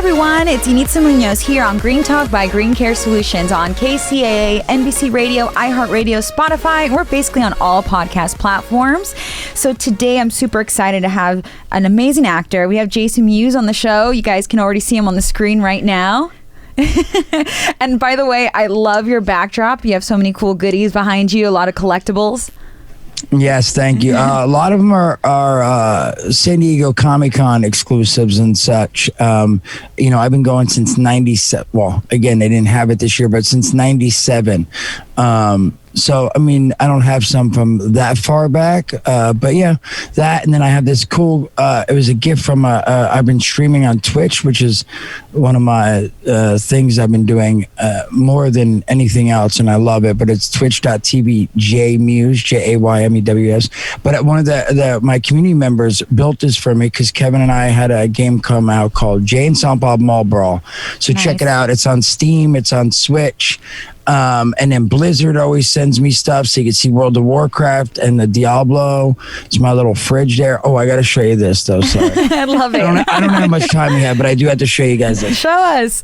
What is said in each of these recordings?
everyone, it's Initza Munoz here on Green Talk by Green Care Solutions on KCAA, NBC Radio, iHeartRadio, Spotify. We're basically on all podcast platforms. So today I'm super excited to have an amazing actor. We have Jay Mewes on the show. You guys can already see him on the screen right now. And by the way, I love your backdrop. You have so many cool goodies behind you, a lot of collectibles. Yes, thank you. A lot of them are San Diego Comic-Con exclusives and such. I've been going since 97. Well, again, they didn't have it this year, but since 97. So, I mean, I don't have some from that far back, but yeah, that. And then I have this cool, it was a gift from, I've been streaming on Twitch, which is one of my things I've been doing more than anything else. And I love it, but it's twitch.tv, Jay Mewes, Jaymews. But one of my community members built this for me because Kevin and I had a game come out called Jay and Silent Bob Mall Brawl. So nice. Check it out. It's on Steam. It's on Switch. And then Blizzard always sends me stuff so you can see World of Warcraft and the Diablo. It's my little fridge there. Oh, I got to show you this though. Sorry. I love it. I don't know how much time we have, but I do have to show you guys this. Show us.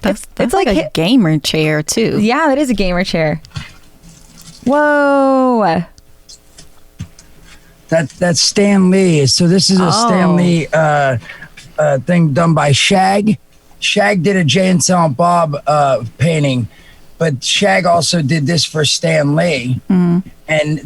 It's like a gamer chair too. Yeah, that is a gamer chair. Whoa. That's Stan Lee. So this is a Stan Lee thing done by Shag. Shag did a Jay and Silent Bob painting, but Shag also did this for Stan Lee. Mm. And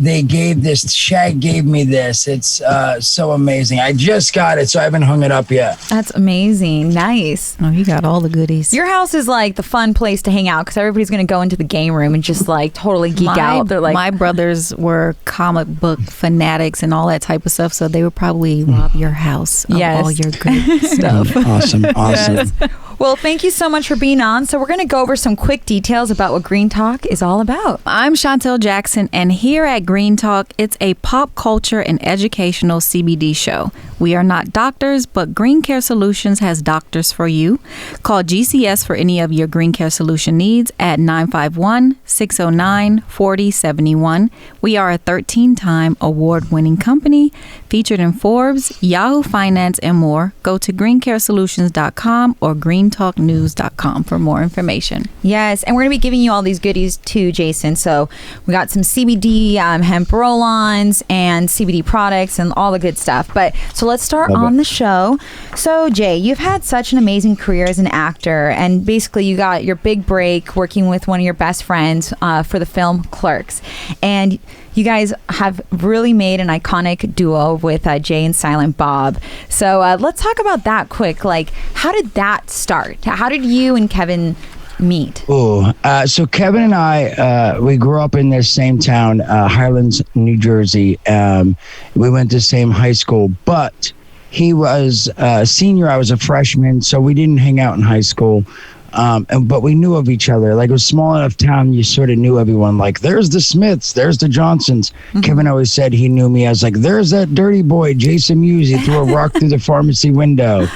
Shag gave me this. It's so amazing. I just got it, so I haven't hung it up yet. That's amazing. Nice. Oh, you got all the goodies. Your house is like the fun place to hang out because everybody's going to go into the game room and just like totally geek out. They're like, my brothers were comic book fanatics and all that type of stuff, so they would probably rob your house of all your good stuff. Awesome. Yes. Well, thank you so much for being on. So we're going to go over some quick details about what Green Talk is all about. I'm Chantel Jackson, and here at Green Talk, it's a pop culture and educational CBD show. We are not doctors, but Green Care Solutions has doctors for you. Call GCS for any of your Green Care Solution needs at 951-609-4071. We are a 13-time award-winning company featured in Forbes, Yahoo Finance, and more. Go to greencaresolutions.com or greentalknews.com for more information. Yes, and we're going to be giving you all these goodies too, Jason. So we got some CBD, hemp roll-ons, and CBD products, and all the good stuff. But so let's start on the show. So Jay, you've had such an amazing career as an actor, and basically you got your big break working with one of your best friends for the film Clerks. And you guys have really made an iconic duo with Jay and Silent Bob. So let's talk about that quick. Like, how did that start? How did you and Kevin meet? So Kevin and I, we grew up in the same town, Highlands, New Jersey. We went to the same high school, but he was a senior. I was a freshman, so we didn't hang out in high school. But we knew of each other. Like, it was a small enough town, you sort of knew everyone. Like, there's the Smiths, there's the Johnsons. Mm-hmm. Kevin always said he knew me. I was like, there's that dirty boy, Jason Mewes. He threw a rock through the pharmacy window.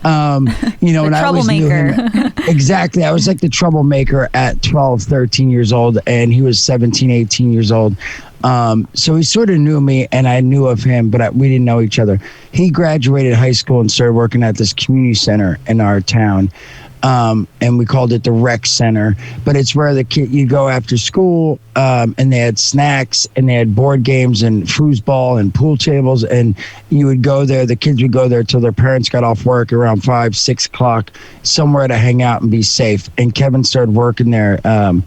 And I always knew him. Exactly. I was like the troublemaker at 12, 13 years old, and he was 17, 18 years old. So he sort of knew me, and I knew of him, but we didn't know each other. He graduated high school and started working at this community center in our town. And we called it the rec center, but it's where you go after school, and they had snacks and they had board games and foosball and pool tables, and you would go there. The kids would go there till their parents got off work around 5, 6 o'clock, somewhere to hang out and be safe. And Kevin started working there. And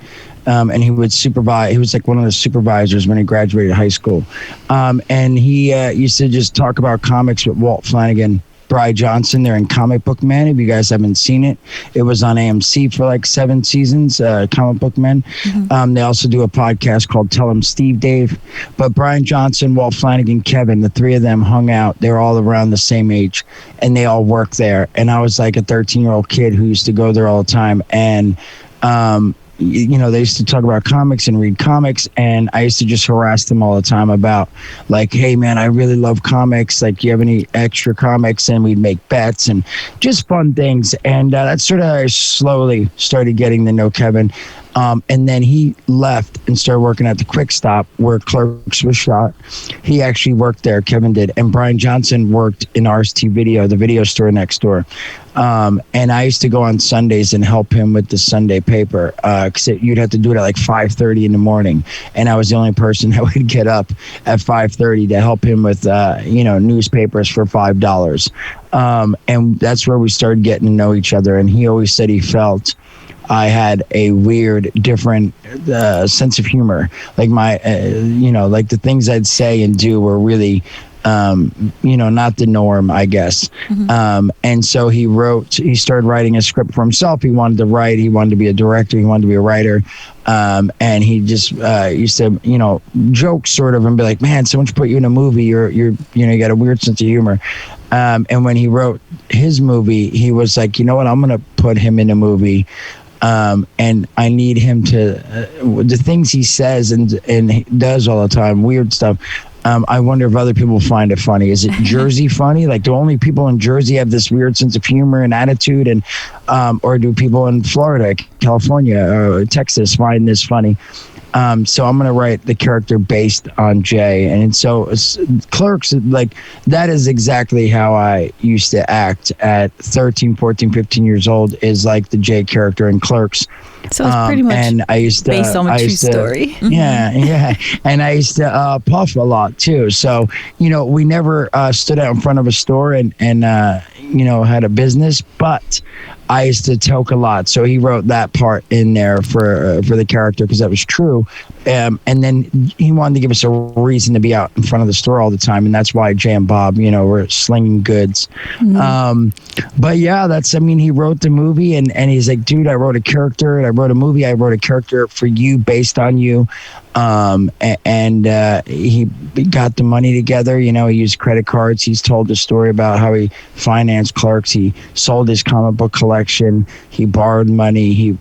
he would supervise. He was like one of the supervisors when he graduated high school. And he used to just talk about comics with Walt Flanagan, Bry Johnson. They're in Comic Book Men. If you guys haven't seen it, it was on AMC for like 7 seasons, Comic Book Men. Mm-hmm. They also do a podcast called Tell 'em Steve Dave. But Brian Johnson, Walt Flanagan, Kevin, the three of them hung out. They were all around the same age, and they all worked there. And I was like a 13-year-old kid who used to go there all the time. And they used to talk about comics and read comics, and I used to just harass them all the time about, like, hey man, I really love comics, like, do you have any extra comics? And we'd make bets and just fun things. And that's sort of how I slowly started getting to know Kevin. And then he left and started working at the Quick Stop where Clerks was shot. He actually worked there, Kevin did. And Brian Johnson worked in RST Video, the video store next door. And I used to go on Sundays and help him with the Sunday paper, because you'd have to do it at like 5:30 in the morning. And I was the only person that would get up at 5:30 to help him with, newspapers for $5. And that's where we started getting to know each other. And he always said he felt I had a weird, different sense of humor. Like like the things I'd say and do were really, not the norm, I guess. And so he started writing a script for himself. He wanted to write, he wanted to be a director, he wanted to be a writer. And he just used to, joke sort of and be like, man, someone should put you in a movie. You got a weird sense of humor. And when he wrote his movie, he was like, you know what, I'm going to put him in a movie. And I need him to, the things he says and he does all the time, weird stuff. I wonder if other people find it funny. Is it Jersey funny? Like, do only people in Jersey have this weird sense of humor and attitude, and or do people in Florida, California, Texas find this funny? So I'm going to write the character based on Jay. And so Clerks, like, that is exactly how I used to act at 13, 14, 15 years old, is like the Jay character in Clerks. So it's pretty much and I used to, based on a true story. Yeah. And I used to puff a lot too. So, we never stood out in front of a store and had a business, but I used to toke a lot. So he wrote that part in there for the character because that was true. And then he wanted to give us a reason to be out in front of the store all the time. And that's why Jay and Bob, were slinging goods. But yeah, he wrote the movie and he's like, dude, I wrote a character and I wrote a movie. I wrote a character for you based on you. And he got the money together. He used credit cards. He's told the story about how he financed Clerks. He sold his comic book collection. He borrowed money. He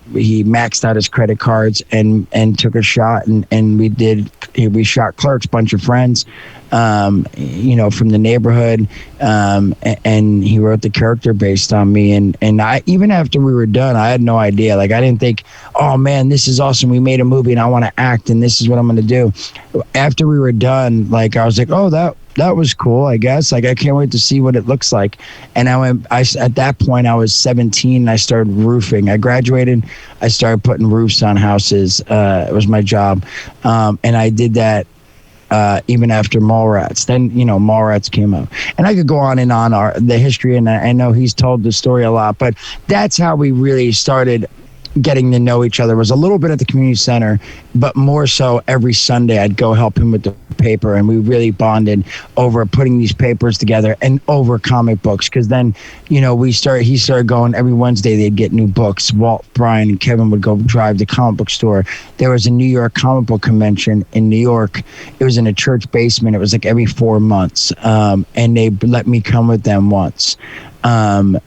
maxed out his credit cards and took a shot. And we shot Clerks, bunch of friends, from the neighborhood. And he wrote the character based on me. And I, even after we were done, I had no idea. Like, I didn't think, oh man, this is awesome. We made a movie and I want to act and this is what I'm going to do. After we were done, like, I was like, oh, that was cool, I guess. Like, I can't wait to see what it looks like. And at that point, I was 17 and I started roofing. I graduated. I started putting roofs on houses. It was my job. And I did that even after Mallrats. Then, Mallrats came up. And I could go on and on the history, and I know he's told the story a lot, but that's how we really started getting to know each other. Was a little bit at the community center, but more so every Sunday I'd go help him with the paper, and we really bonded over putting these papers together and over comic books. Because then, he started going every Wednesday. They'd get new books. Walt, Brian, and Kevin would go drive the comic book store. There was a New York comic book convention in New York. It was in a church basement. It was like every 4 months, and they let me come with them once. And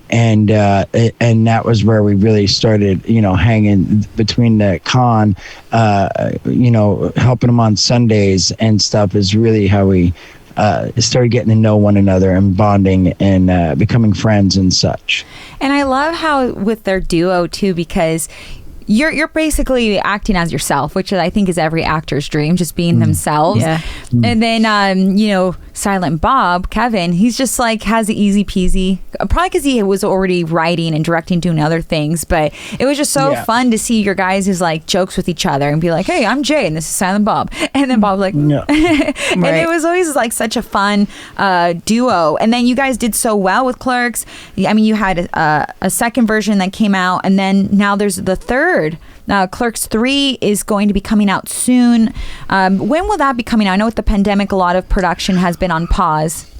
that was where we really started, hanging between the con, helping them on Sundays and stuff is really how we started getting to know one another and bonding and becoming friends and such. And I love how with their duo too, because you're basically acting as yourself, which I think is every actor's dream, just being themselves. Yeah. And then, Silent Bob, Kevin, he's just like has the easy peasy, probably because he was already writing and directing, doing other things. But it was just so fun to see your guys' like jokes with each other and be like, hey, I'm Jay and this is Silent Bob. And then Bob's like, no. And it was always like such a fun duo. And then you guys did so well with Clerks. I mean, you had a second version that came out, and then now there's the third. Clerks 3 is going to be coming out soon. When will that be coming out? I know with the pandemic, a lot of production has been on pause.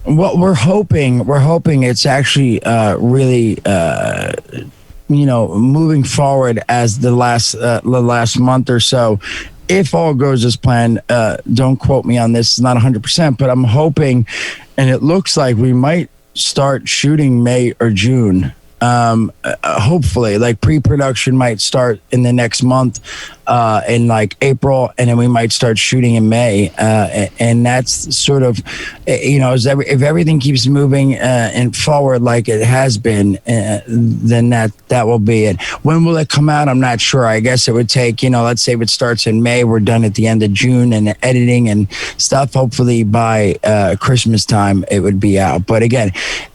Well, we're hoping it's actually really, moving forward as the last month or so. If all goes as planned, don't quote me on this, it's not 100%, but I'm hoping, and it looks like we might start shooting May or June. hopefully, like pre-production might start in the next month, in like April, and then we might start shooting in May, and that's sort of, if everything keeps moving and forward like it has been, then that will be it. When will it come out? I'm not sure. I guess it would take, let's say if it starts in May, we're done at the end of June and editing and stuff. Hopefully by Christmas time it would be out. But again,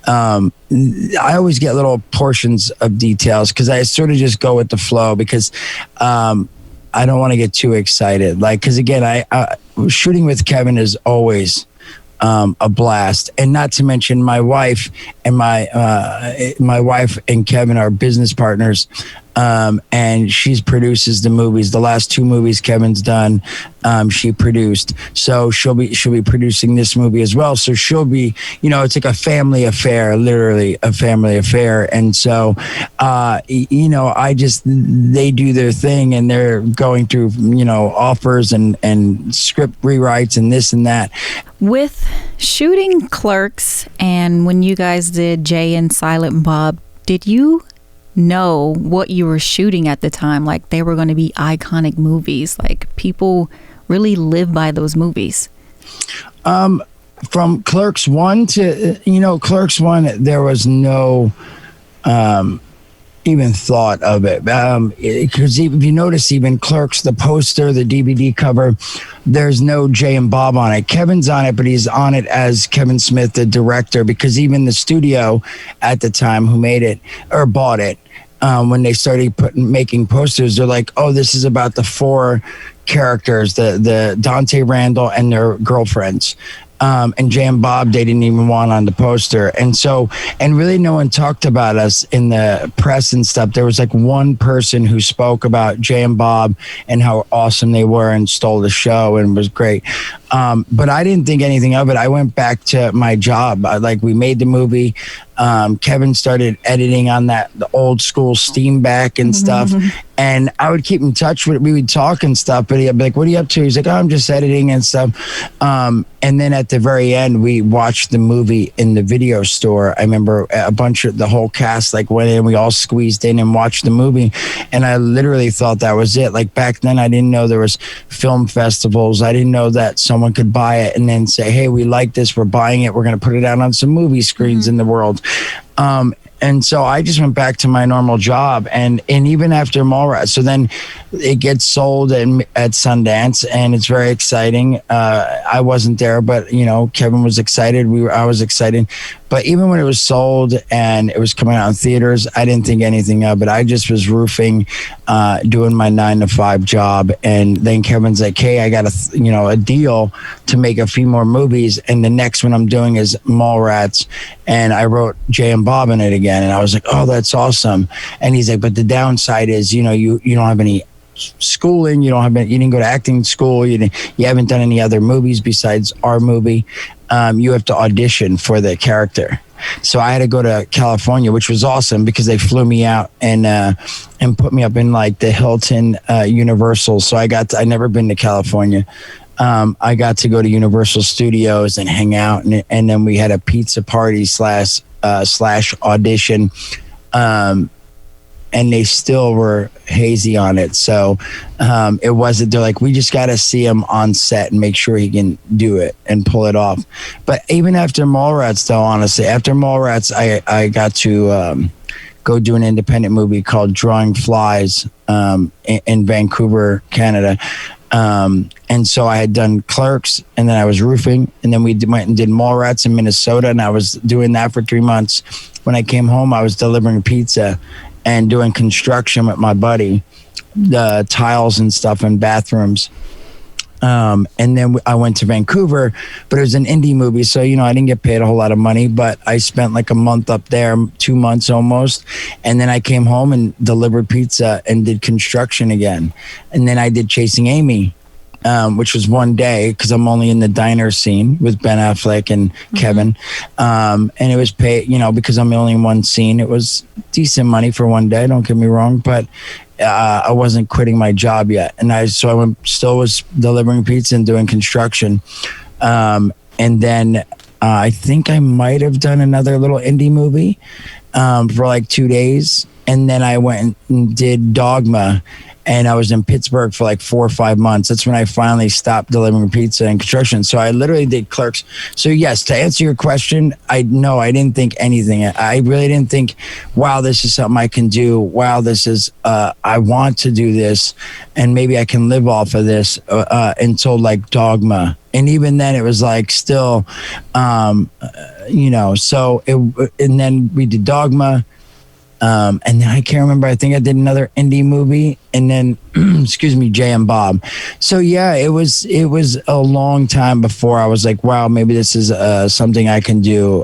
I always get little portions of details because I sort of just go with the flow, because I don't want to get too excited. Like, because again, I shooting with Kevin is always a blast, and not to mention my wife and my wife and Kevin are business partners, and she produces the movies. The last 2 movies Kevin's done, she produced. So she'll be producing this movie as well. So she'll be, it's like a family affair, literally a family affair. And so, they do their thing, and they're going through, offers and script rewrites and this and that. With shooting Clerks and when you guys did Jay and Silent Bob, did you know what you were shooting at the time? Like, they were going to be iconic movies. Like, people really live by those movies. From Clerks 1 to, Clerks 1, there was no even thought of it. Because if you notice, even Clerks, the poster, the DVD cover, there's no Jay and Bob on it. Kevin's on it, but he's on it as Kevin Smith, the director, because even the studio at the time who made it or bought it, when they started making posters, they're like, oh, this is about the 4 characters, the Dante Randall and their girlfriends. And Jay and Bob, they didn't even want on the poster. And so, and really no one talked about us in the press and stuff. There was like one person who spoke about Jay and Bob and how awesome they were and stole the show and was great. But I didn't think anything of it. I went back to my job. We made the movie. Kevin started editing on the old school steam back and stuff. And I would keep in touch with, we would talk and stuff, but he'd be like, what are you up to? He's like, oh, I'm just editing and stuff. And then at the very end, we watched the movie in the video store. I remember the whole cast went in, we all squeezed in and watched the movie. And I literally thought that was it. Like, back then I didn't know there was film festivals. I didn't know that someone could buy it and then say, hey, we like this, we're buying it, we're going to put it out on some movie screens in the world. And so I just went back to my normal job, and even after Mallrats, so then it gets sold at Sundance, and it's very exciting. I wasn't there, but Kevin was excited. I was excited. But even when it was sold and it was coming out in theaters, I didn't think anything of it. I just was roofing, doing my 9-to-5 job. And then Kevin's like, hey, I got a deal to make a few more movies. And the next one I'm doing is Mallrats. And I wrote Jay and Bob in it again. And I was like, oh, that's awesome. And he's like, but the downside is, you don't have any schooling, you didn't go to acting school, you haven't done any other movies besides our movie. You have to audition for the character. So I had to go to California, which was awesome because they flew me out and put me up in the Hilton Universal. So I never been to California. I got to go to Universal Studios and hang out, and then we had a pizza party slash audition. And they still were hazy on it. So it wasn't, they're like, we just got to see him on set and make sure he can do it and pull it off. But even after Mallrats, though, honestly, after Mallrats, I got to go do an independent movie called Drawing Flies in Vancouver, Canada. And so I had done Clerks, and then I was roofing, and then we went and did Mallrats in Minnesota, and I was doing that for 3 months. When I came home, I was delivering pizza and doing construction with my buddy, the tiles and stuff in bathrooms. And then I went to Vancouver, but it was an indie movie. So, I didn't get paid a whole lot of money, but I spent a month up there, 2 months almost. And then I came home and delivered pizza and did construction again. And then I did Chasing Amy, which was one day because I'm only in the diner scene with Ben Affleck and Kevin. And it was paid, because I'm only in one scene. It was decent money for one day, don't get me wrong, but I wasn't quitting my job yet. And so I still was delivering pizza and doing construction. And then I think I might have done another little indie movie. for like 2 days, and then I went and did Dogma, and I was in Pittsburgh for like 4 or 5 months. That's when I finally stopped delivering pizza and construction. So I literally did Clerks. So yes, to answer your question, I didn't think anything. I really didn't think, wow, this is something I can do. Wow, this is, I want to do this, and maybe I can live off of this until like Dogma. And even then it was like still, and then we did Dogma. And then I can't remember. I think I did another indie movie, and then, excuse me, Jay and Bob. So yeah, it was a long time before I was like, wow, maybe this is something I can do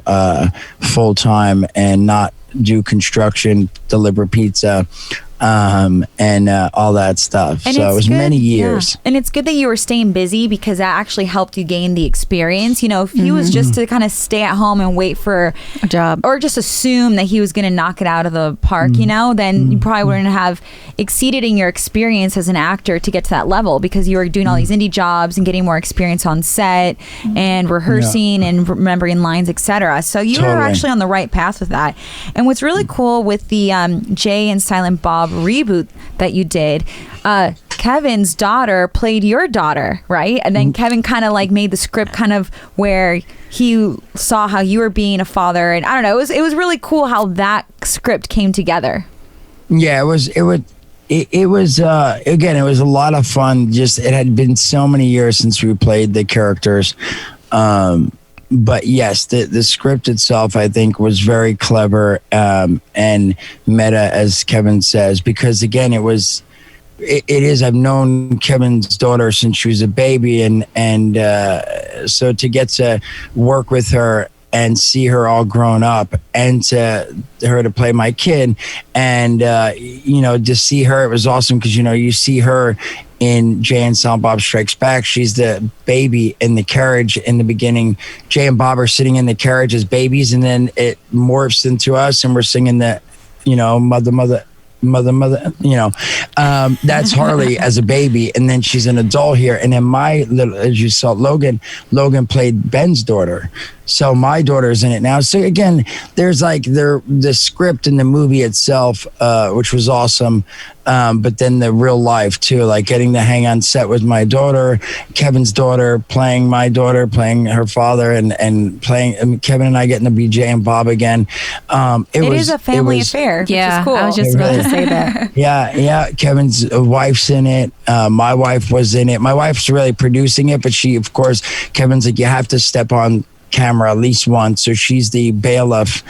full time and not do construction, deliver pizza, and all that stuff. And so it was good, many years. Yeah. And it's good that you were staying busy, because that actually helped you gain the experience. If he was just to kind of stay at home and wait for a job, or just assume that he was going to knock it out of the park, then you probably wouldn't have exceeded in your experience as an actor to get to that level, because you were doing all these indie jobs and getting more experience on set and rehearsing and remembering lines, etc. So you were actually on the right path with that. And what's really cool with the Jay and Silent Bob Reboot that you did, Kevin's daughter played your daughter, right? And then Kevin kind of like made the script kind of where he saw how you were being a father, and I don't know, it was really cool how that script came together. Yeah, it was again, it was a lot of fun. Just, it had been so many years since we played the characters. But yes, the script itself, I think, was very clever and meta, as Kevin says, because again, it is. I've known Kevin's daughter since she was a baby, and so to get to work with her and see her all grown up, and to her to play my kid, and to see her, it was awesome, because you see her in Jay and Silent Bob Strikes Back. She's the baby in the carriage in the beginning. Jay and Bob are sitting in the carriage as babies, and then it morphs into us, and we're singing the, mother. That's Harley as a baby, and then she's an adult here. And then my little, as you saw, Logan played Ben's daughter. So my daughter's in it now. So again, there's like the script and the movie itself, which was awesome. But then the real life too, like getting to hang on set with my daughter, Kevin's daughter, playing my daughter, playing her father, and playing Kevin and I getting to be Jay and Bob again. It is a family affair. Yeah, which is cool. I was just about to say that. Yeah. Kevin's wife's in it. My wife was in it. My wife's really producing it, but she, of course, Kevin's like, you have to step on camera at least once. So she's the bailiff.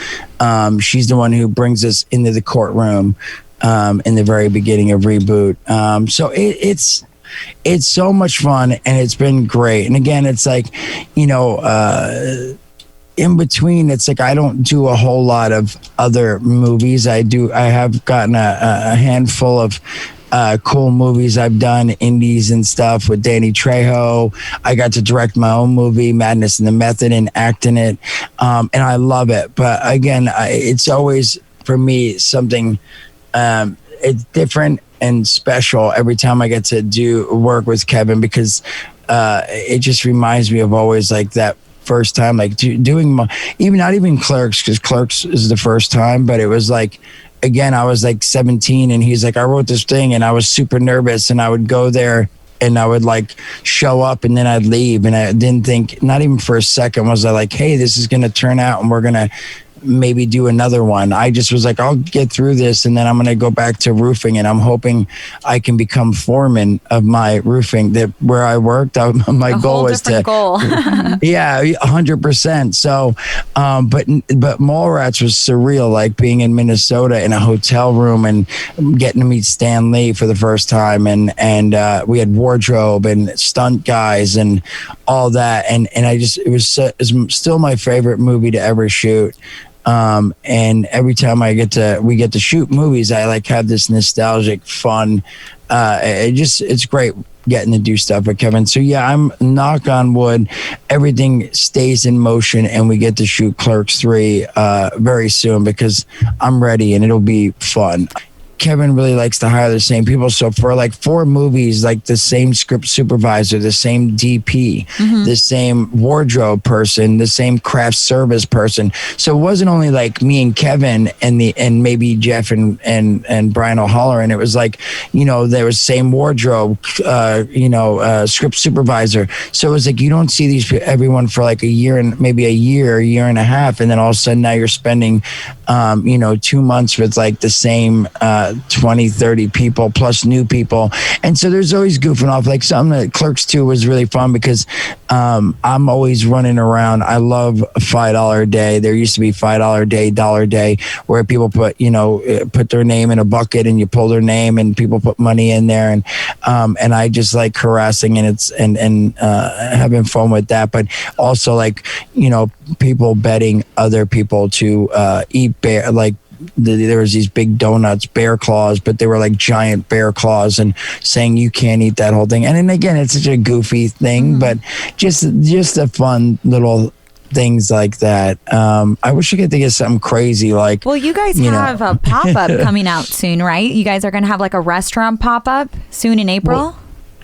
She's the one who brings us into the courtroom in the very beginning of Reboot. So it's so much fun, and it's been great. And again, it's like, in between, it's like I don't do a whole lot of other movies. I have gotten a handful of cool movies I've done, indies and stuff, with Danny Trejo. I got to direct my own movie, Madness and the Method, and act in it. And I love it. But again, it's always, for me, something, it's different and special every time I get to do work with Kevin, because it just reminds me of always like that first time, like doing not even Clerks, because Clerks is the first time, but it was like, again, I was like 17, and he's like, I wrote this thing, and I was super nervous, and I would go there and I would like show up, and then I'd leave, and I didn't think, not even for a second was I like, hey, this is going to turn out and we're going to maybe do another one. I just was like, I'll get through this, and then I'm going to go back to roofing, and I'm hoping I can become foreman of my roofing, that where I worked. My goal was to goal. Yeah, 100%. So but Mallrats was surreal, like being in Minnesota in a hotel room and getting to meet Stan Lee for the first time, and we had wardrobe and stunt guys and all that, and it's still my favorite movie to ever shoot. And every time we get to shoot movies, I like have this nostalgic fun. It's great getting to do stuff with Kevin. So yeah, I'm, knock on wood, everything stays in motion, and we get to shoot Clerks 3 very soon, because I'm ready and it'll be fun. Kevin really likes to hire the same people. So for like 4 movies, like the same script supervisor, the same DP, the same wardrobe person, the same craft service person. So it wasn't only like me and Kevin and maybe Jeff and Brian O'Halloran. It was like, there was same wardrobe, script supervisor. So it was like, you don't see everyone for like a year and maybe a year and a half. And then all of a sudden now you're spending, 2 months with like the same 20, 30 people plus new people. And so there's always goofing off. Like something that Clerks II was really fun because I'm always running around. I love a $5 a day. There used to be $5 a day, $1 a day, where people put their name in a bucket and you pull their name and people put money in there. And I just like harassing and having fun with that. But also like, people betting other people to eat bear, like there was these big donuts, bear claws, but they were like giant bear claws, and saying you can't eat that whole thing. And then again, it's such a goofy thing, but just a fun little things like that. I wish I could think of something crazy like. Well, you guys have a pop-up coming out soon, right? You guys are going to have like a restaurant pop-up soon in April.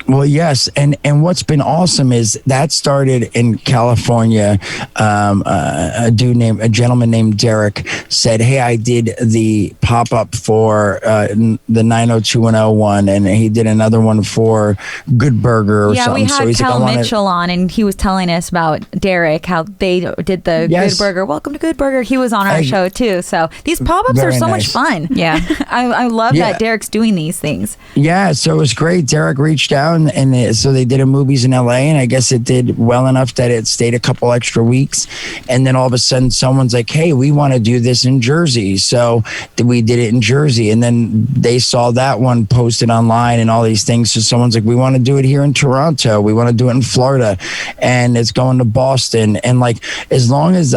Well, yes, and what's been awesome is that started in California. A gentleman named Derek said, "Hey, I did the pop up for the 90210 and he did another one for Good Burger or something." Yeah, we had Kel Mitchell on, and he was telling us about Derek, how they did the Good Burger. Welcome to Good Burger. He was on our show too. So these pop ups are so much fun. Yeah, I love that Derek's doing these things. Yeah, so it was great. Derek reached out. And so they did a movies in LA, and I guess it did well enough that it stayed a couple extra weeks. And then all of a sudden someone's like, "Hey, we want to do this in Jersey." So we did it in Jersey, and then they saw that one posted online and all these things. So someone's like, "We want to do it here in Toronto. We want to do it in Florida." And it's going to Boston. And like, as long as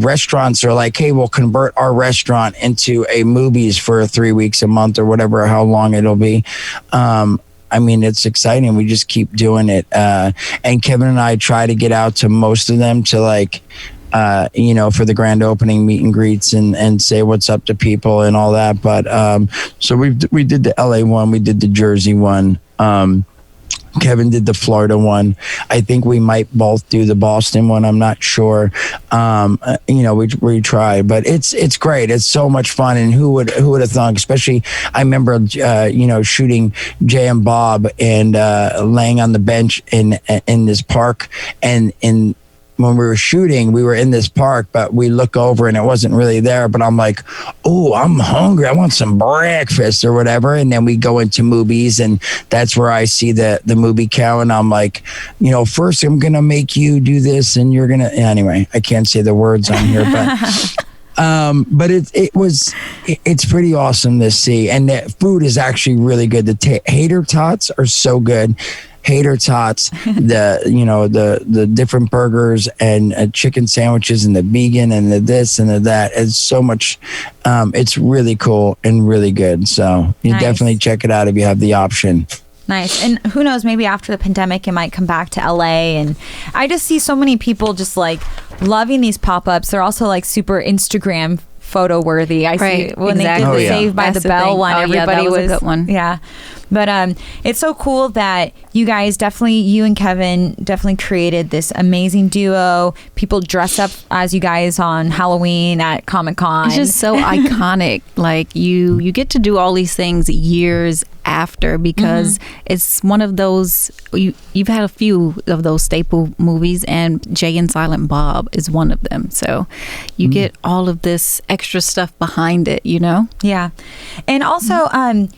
restaurants are like, "Hey, we'll convert our restaurant into a movies for 3 weeks, a month, or whatever, how long it'll be." It's exciting. We just keep doing it. And Kevin and I try to get out to most of them to like, for the grand opening meet and greets and say what's up to people and all that. But so we did the LA one, we did the Jersey one. Kevin did the Florida one. I think we might both do the Boston one. I'm not sure. We try, but it's great. It's so much fun. And who would have thought? Especially, I remember shooting Jay and Bob and laying on the bench in this park, and when we were shooting, we were in this park, but we look over and it wasn't really there. But I'm like, "Oh, I'm hungry. I want some breakfast," or whatever. And then we go into movies, and that's where I see the movie count. And I'm like, first I'm going to make you do this, and you're going to, anyway, I can't say the words on here, but it's pretty awesome to see. And the food is actually really good. The hater tots are so good. Hater tots, the different burgers and chicken sandwiches and the vegan and the this and the that. It's so much. It's really cool and really good. So you definitely check it out if you have the option. Nice. And who knows, maybe after the pandemic, it might come back to LA. And I just see so many people just like loving these pop-ups. They're also like super Instagram photo worthy. I see when they did the Saved by the Bell one, everybody was a good one. Yeah. But it's so cool that you guys you and Kevin definitely created this amazing duo. People dress up as you guys on Halloween at Comic-Con. It's just so iconic. Like you get to do all these things years after, because it's one of those, you've had a few of those staple movies, and Jay and Silent Bob is one of them. So you get all of this extra stuff behind it, Yeah. And also,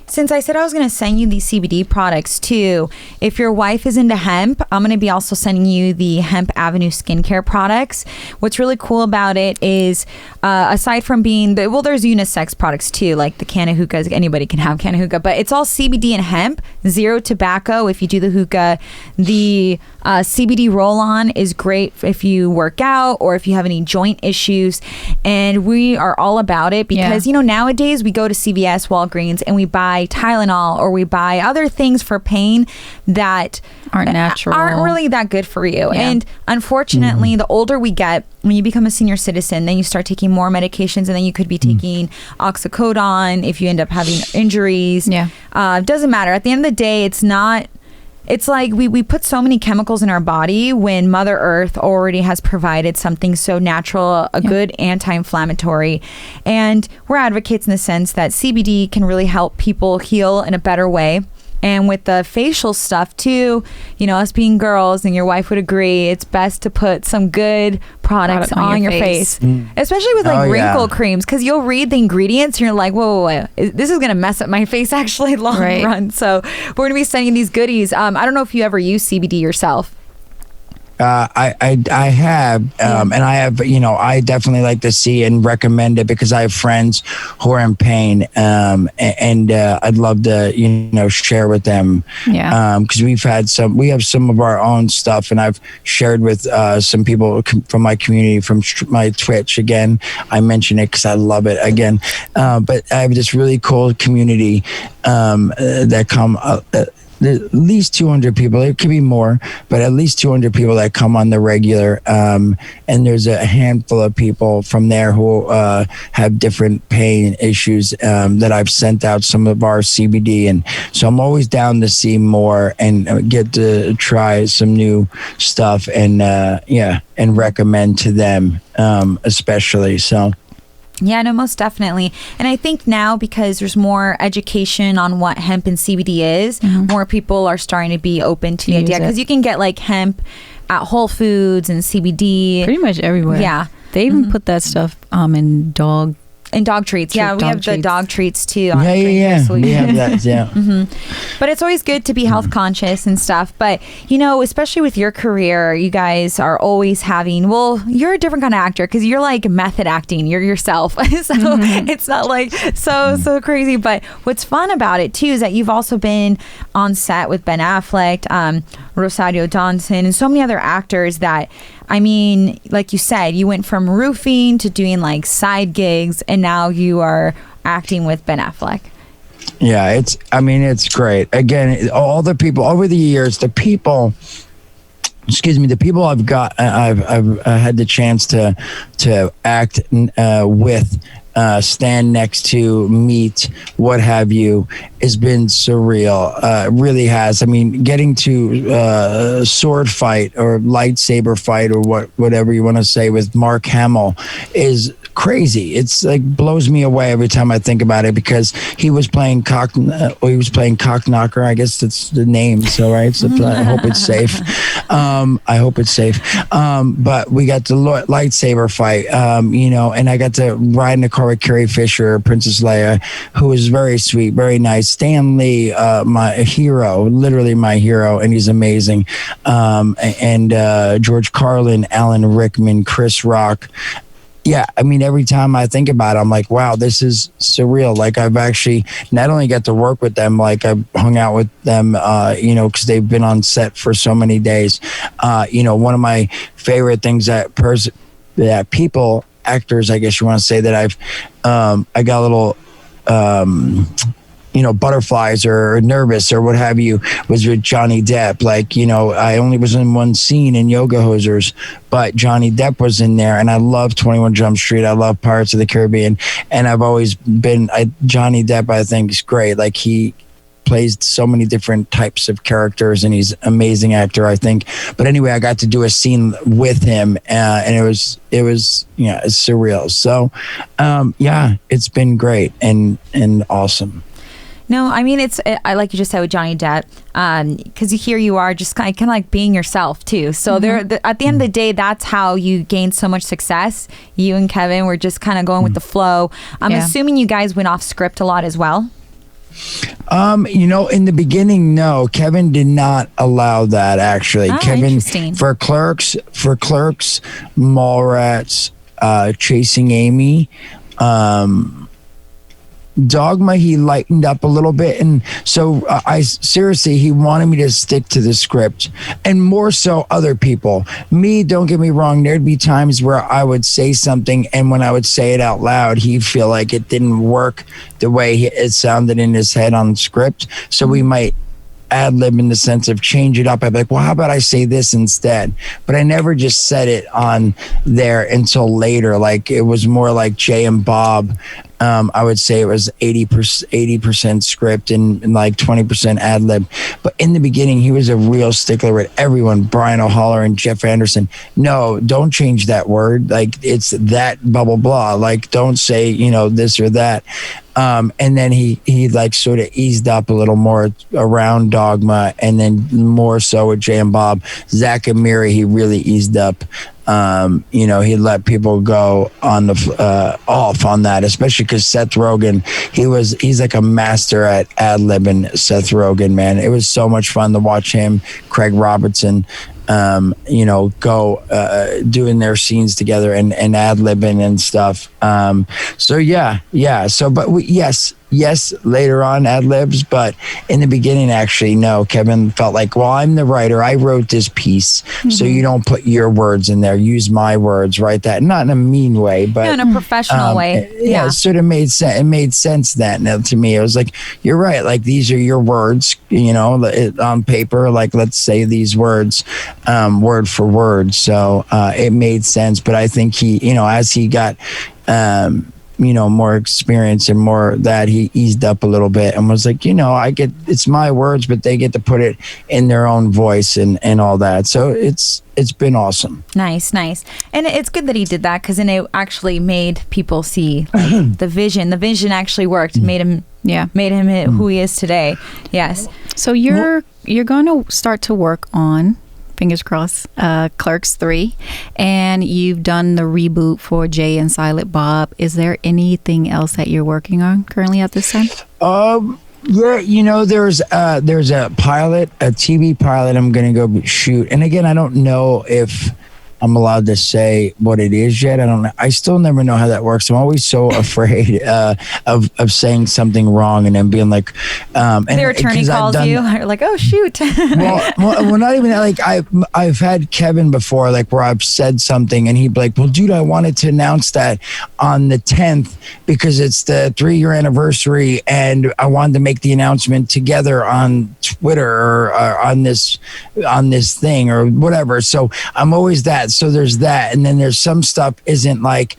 since I said I was going to send you these CBD products too, if your wife is into hemp, I'm going to be also sending you the Hemp Avenue skincare products. What's really cool about it is, aside from being there's unisex products too, like the Canahucas. Anybody can have Canahuca, but it's all CBD and hemp, zero tobacco if you do the hookah. The CBD roll-on is great if you work out or if you have any joint issues. And we are all about it because, nowadays we go to CVS, Walgreens, and we buy Tylenol or we buy other things for pain that aren't natural, aren't really that good for you. Yeah. And unfortunately, the older we get, when you become a senior citizen, then you start taking more medications, and then you could be taking oxycodone if you end up having injuries. Yeah. Doesn't matter. At the end of the day, it's like we put so many chemicals in our body when Mother Earth already has provided something so natural, a good anti-inflammatory. And we're advocates in the sense that CBD can really help people heal in a better way. And with the facial stuff too, us being girls, and your wife would agree, it's best to put some good products on your face. Especially with wrinkle creams, because you'll read the ingredients and you're like, whoa, this is going to mess up my face actually long run. So we're going to be sending these goodies. I don't know if you ever use CBD yourself. I have, and I have, I definitely like to see and recommend it because I have friends who are in pain, and I'd love to, share with them. Yeah. Because we have some of our own stuff, and I've shared with some people from my community, from my Twitch. Again, I mention it because I love it. Again, but I have this really cool community that come. There's at least 200 people. It could be more, but at least 200 people that come on the regular. And there's a handful of people from there who have different pain issues that I've sent out some of our CBD. And so I'm always down to see more and get to try some new stuff and recommend to them, especially. So. Yeah, no, most definitely. And I think now, because there's more education on what hemp and CBD is, more people are starting to be open to the idea. Because you can get hemp at Whole Foods and CBD. Pretty much everywhere. Yeah. They even put that stuff in dog treats. Yeah, we have the dog treats too. Yeah. We have that, yeah. But it's always good to be health conscious and stuff. But, especially with your career, you guys are always having, you're a different kind of actor because you're like method acting. You're yourself. So it's not like so crazy. But what's fun about it too is that you've also been on set with Ben Affleck, Rosario Dawson, and so many other actors that, like you said, you went from roofing to doing side gigs, and now you are acting with Ben Affleck. Yeah, it's great. Again, all the people over the years, the people I've had the chance to act with, stand next to, meet, what have you, has been surreal. It really has. Getting to sword fight or lightsaber fight or whatever you want to say with Mark Hamill is crazy. It's blows me away every time I think about it because he was playing cock knocker. I guess that's the name. So right. So I hope it's safe. But we got the lightsaber fight. And I got to ride in the car with Carrie Fisher, Princess Leia, who was very sweet, very nice. Stan Lee, my hero, literally my hero, and he's amazing. And George Carlin, Alan Rickman, Chris Rock. Yeah, every time I think about it, I'm like, wow, this is surreal. I've actually not only got to work with them, I've hung out with them, because they've been on set for so many days. One of my favorite things that people, actors, I guess you want to say, that I got a little, butterflies or nervous or what have you, was with Johnny Depp. I only was in one scene in Yoga Hosers, but Johnny Depp was in there, and I love 21 Jump Street. I love Pirates of the Caribbean, and I've always been, Johnny Depp, I think, is great. He plays so many different types of characters, and he's an amazing actor, I think. But anyway, I got to do a scene with him, and it was it's surreal. So, it's been great and awesome. No, it's I like you just said with Johnny Depp, because here you are just kind of like being yourself too. So at the end of the day, that's how you gain so much success. You and Kevin were just kind of going with the flow. I'm assuming you guys went off script a lot as well. In the beginning, no. Kevin did not allow that, actually. Kevin, for Clerks, Mallrats, Chasing Amy, Dogma, he lightened up a little bit, and so he wanted me to stick to the script, and more so other people. Me, don't get me wrong, there'd be times where I would say something, and when I would say it out loud, he'd feel like it didn't work the way it sounded in his head on script, so we might ad lib in the sense of change it up. I'd be like, well, how about I say this instead? But I never just said it on there until later. Like, it was more like Jay and Bob. I would say it was 80% script and like 20% ad lib. But in the beginning, he was a real stickler with everyone, Brian O'Haller and Jeff Anderson. No, don't change that word. Like, it's that blah, blah, blah. Like, don't say, this or that. And then he like sort of eased up a little more around Dogma, and then more so with Jay and Bob. Zach and Miri, he really eased up. He let people go on the off on that, especially because Seth Rogen, he's like a master at ad-libbing. Seth Rogen, man, it was so much fun to watch him, Craig Robertson, go doing their scenes together and ad-libbing and stuff. Yes, later on ad-libs, but in the beginning, actually, no. Kevin felt like, well, I'm the writer. I wrote this piece, so you don't put your words in there. Use my words, write that. Not in a mean way, but in a professional way. Yeah, it sort of made sense. It made sense then to me. It was like, you're right. Like, these are your words, on paper. Like, let's say these words, word for word. So it made sense. But I think he, as he got more experience and more that, he eased up a little bit and was like, it's my words, but they get to put it in their own voice and all that. So it's been awesome. Nice. And it's good that he did that, because then it actually made people see the vision. The vision actually worked, made him who he is today. Yes. So you're going to start to work on, fingers crossed, Clerks III, and you've done the reboot for Jay and Silent Bob. Is there anything else that you're working on currently at this time? Yeah, there's a pilot, a TV pilot I'm going to go shoot. And again, I don't know if I'm allowed to say what it is yet. I don't know. I still never know how that works. I'm always so afraid of saying something wrong and then being like, their attorney calls you. You're like, oh shoot. well, not even that. Like, I've had Kevin before, like, where I've said something and he'd be like, well, dude, I wanted to announce that on the 10th because it's the 3-year anniversary, and I wanted to make the announcement together on Twitter or on this thing or whatever. So I'm always that. So there's that, and then there's some stuff isn't like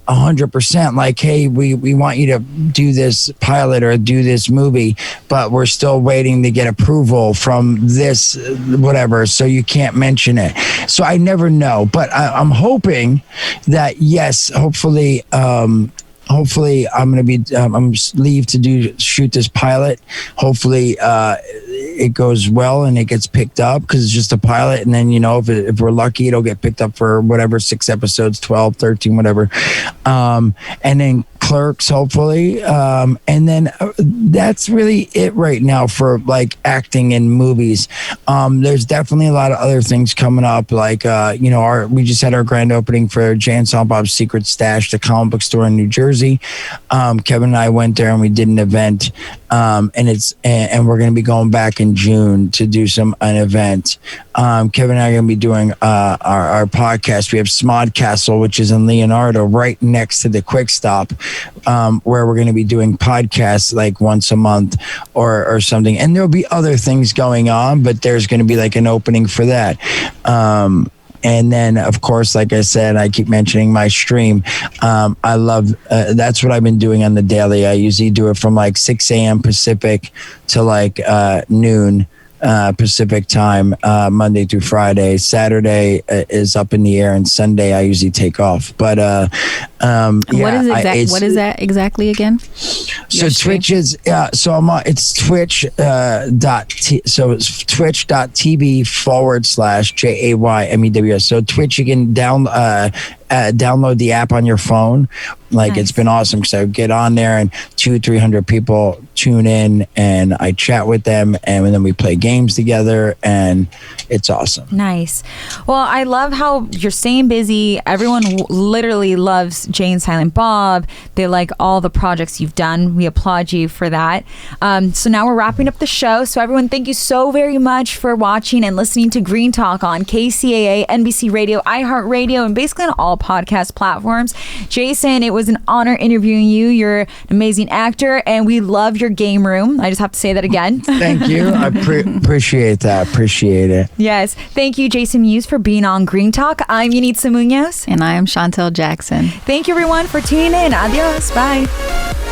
100% like, hey, we want you to do this pilot or do this movie, but we're still waiting to get approval from this whatever, so you can't mention it. So I never know, but I'm hoping that, yes, hopefully I'm going to be I'm leave to shoot this pilot. Hopefully it goes well and it gets picked up, because it's just a pilot, and then if we're lucky, it'll get picked up for whatever, 6 episodes, 12, 13, whatever, and then Clerks, hopefully, and then that's really it right now for like acting in movies. There's definitely a lot of other things coming up, like we just had our grand opening for Jay and Silent Bob's Secret Stash, the comic book store in New Jersey. Kevin and I went there and we did an event, and we're going to be going back in June to do an event. Kevin and I are going to be doing our podcast. We have Smodcastle, which is in Leonardo, right next to the Quick Stop, where we're going to be doing podcasts like once a month or something. And there'll be other things going on, but there's going to be like an opening for that. And then, of course, like I said, I keep mentioning my stream. I love, that's what I've been doing on the daily. I usually do it from like 6 a.m. Pacific to like noon Pacific time, Monday through Friday. Saturday is up in the air, and Sunday I usually take off. But what is that exactly again? So Twitch is so I'm on, it's Twitch so it's twitch.tv/JAYMEWS. So Twitch, you can download the app on your phone. Like Nice. It's been awesome. So get on there and 200-300 people tune in and I chat with them and then we play games together and it's awesome. Nice. Well, I love how you're staying busy. Everyone literally loves Jay and Silent Bob. They like all the projects you've done. We applaud you for that. So now we're wrapping up the show. So everyone, thank you so very much for watching and listening to Green Talk on KCAA, NBC Radio, iHeartRadio, and basically on all podcast platforms. Jason, it was an honor interviewing you. You're an amazing actor and we love your game room. I just have to say that again. Thank you. I appreciate that. Appreciate it. Yes. Thank you, Jason Mewes, for being on Green Talk. I'm Yunitza Munoz. And I am Chantel Jackson. Thank you, everyone, for tuning in. Adios. Bye.